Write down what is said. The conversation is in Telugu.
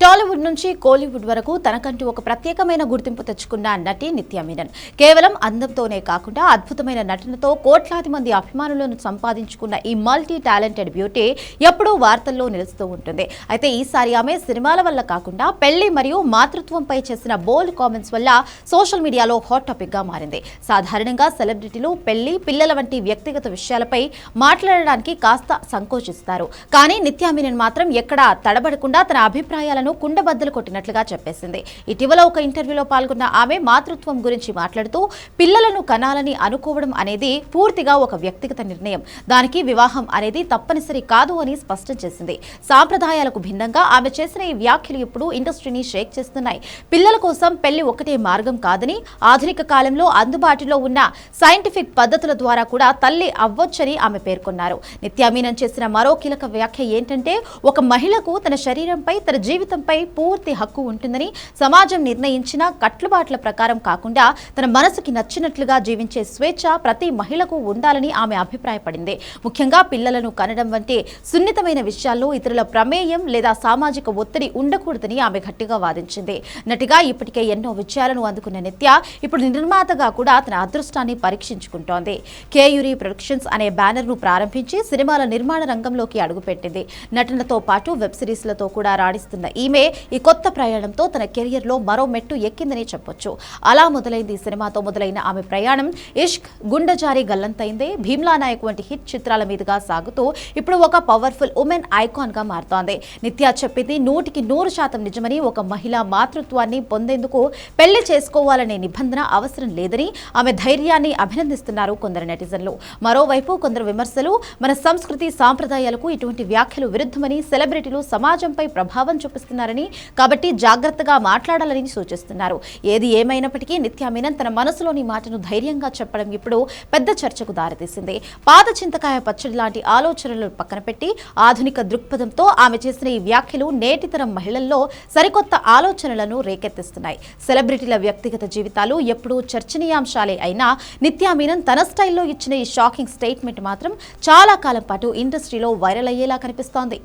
టాలీవుడ్ నుంచి కోలీవుడ్ వరకు తనకంటూ ఒక ప్రత్యేకమైన గుర్తింపు తెచ్చుకున్న నటి నిత్యా మీనన్ కేవలం అందంతోనే కాకుండా అద్భుతమైన నటనతో కోట్లాది మంది అభిమానులను సంపాదించుకున్న ఈ మల్టీ టాలెంటెడ్ బ్యూటీ ఎప్పుడూ వార్తల్లో నిలుస్తూ ఉంటుంది. అయితే ఈసారి ఆమె సినిమాల వల్ల కాకుండా పెళ్లి మరియు మాతృత్వంపై చేసిన బోల్డ్ కామెంట్స్ వల్ల సోషల్ మీడియాలో హాట్ టాపిక్ గా మారింది. సాధారణంగా సెలబ్రిటీలు పెళ్లి, పిల్లల వంటి వ్యక్తిగత విషయాలపై మాట్లాడడానికి కాస్త సంకోచిస్తారు. కానీ నిత్యా మీనన్ మాత్రం ఎక్కడా తడబడకుండా తన అభిప్రాయాలను కుండబద్దలు కొట్టినట్లుగా చెప్పేసింది. ఇటీవల ఒక ఇంటర్వ్యూలో పాల్గొన్న ఆమె మాతృత్వం గురించి మాట్లాడుతూ పిల్లలను కనాలని అనుకోవడం అనేది పూర్తిగా ఒక వ్యక్తిగత నిర్ణయం, దానికి వివాహం అనేది తప్పనిసరి కాదు అని స్పష్టం చేసింది. సాంప్రదాయాలకు భిన్నంగా ఆమె చేసిన ఈ వ్యాఖ్యలు ఇప్పుడు ఇండస్ట్రీని షేక్ చేస్తున్నాయి. పిల్లల కోసం పెళ్లి ఒకటే మార్గం కాదని, ఆధునిక కాలంలో అందుబాటులో ఉన్న సైంటిఫిక్ పద్ధతుల ద్వారా కూడా తల్లి అవ్వొచ్చని ఆమె పేర్కొన్నారు. నిత్యా మీనన్ చేసిన మరో కీలక వ్యాఖ్య ఏంటంటే, ఒక మహిళకు తన శరీరంపై, తన జీవితంపై పూర్తి హక్కు ఉంటుందని, సమాజం నిర్ణయించిన కట్టుబాట్ల ప్రకారం కాకుండా తన మనసుకి నచ్చినట్లుగా జీవించే స్వేచ్ఛ ప్రతి మహిళకు ఉండాలని ఆమె అభిప్రాయపడింది. ముఖ్యంగా పిల్లలను కనడం వంటి సున్నితమైన విషయాల్లో ఇతరుల ప్రమేయం లేదా సామాజిక ఒత్తిడి ఉండకూడదని ఆమె గట్టిగా వాదించింది. నటిగా ఇప్పటికే ఎన్నో విజయాలను అందుకున్న నిత్య ఇప్పుడు నిర్మాతగా కూడా తన అదృష్టాన్ని పరీక్షించుకుంటోంది. కేయూరి ప్రొడక్షన్స్ అనే బ్యానర్ ను ప్రారంభించి సినిమాల నిర్మాణ రంగంలోకి అడుగుపెట్టింది. నటనతో పాటు వెబ్ సిరీస్లతో కూడా రాణిస్తున్న ఈమె ఈ కొత్త ప్రయాణంతో తన కెరియర్ లో మరో మెట్టు ఎక్కిందని చెప్పొచ్చు. అలా మొదలైంది సినిమాతో మొదలైన ఆమె ప్రయాణం. ఇష్క్, గుండెజారి గల్లంతైందే, భీమ్లా నాయక్ వంటి హిట్ చిత్రాల మీదుగా సాగుతూ ఇప్పుడు ఒక పవర్ఫుల్ ఉమెన్ ఐకాన్ గా మారుతోంది. నిత్య చెప్పింది 100% నిజమని, ఒక మహిళ మాతృత్వాన్ని పొందేందుకు పెళ్లి చేసుకోవాలనే నిబంధన అవసరం లేదని ఆమె ధైర్యాన్ని అభినందిస్తున్నారు కొందరు నెటిజన్లు. మరోవైపు కొందరు విమర్శలు మన సంస్కృతి సాంప్రదాయాలకు ఇటువంటి వ్యాఖ్యలు విరుద్ధమని, సెలబ్రిటీలు సమాజంపై ప్రభావం చూపిస్తున్నారని, కాబట్టి జాగ్రత్తగా మాట్లాడాలని సూచిస్తున్నారు. ఏది ఏమైనప్పటికీ నిత్యా మీనన్ తన మనసులోని మాటను ధైర్యంగా చెప్పడం ఇప్పుడు పెద్ద చర్చకు దారితీసింది. పాత చింతకాయ పచ్చడి లాంటి ఆలోచనలు పక్కన పెట్టి ఆధునిక దృక్పథంతో ఆమె చేసిన ఈ వ్యాఖ్యలు నేటితరం మహిళల్లో సరికొత్త ఆలోచనలను రేకెత్తిస్తున్నాయి. సెలబ్రిటీల వ్యక్తిగత జీవితాలు ఎప్పుడూ చర్చనీయాంశాలే అయినా నిత్యా మీనన్ తన స్టైల్లో ఇచ్చిన ఈ షాకింగ్ స్టేట్మెంట్ మాత్రం చాలా కాలం పాటు ఇండస్ట్రీలో వైరల్ అయ్యేలా కనిపిస్తోంది.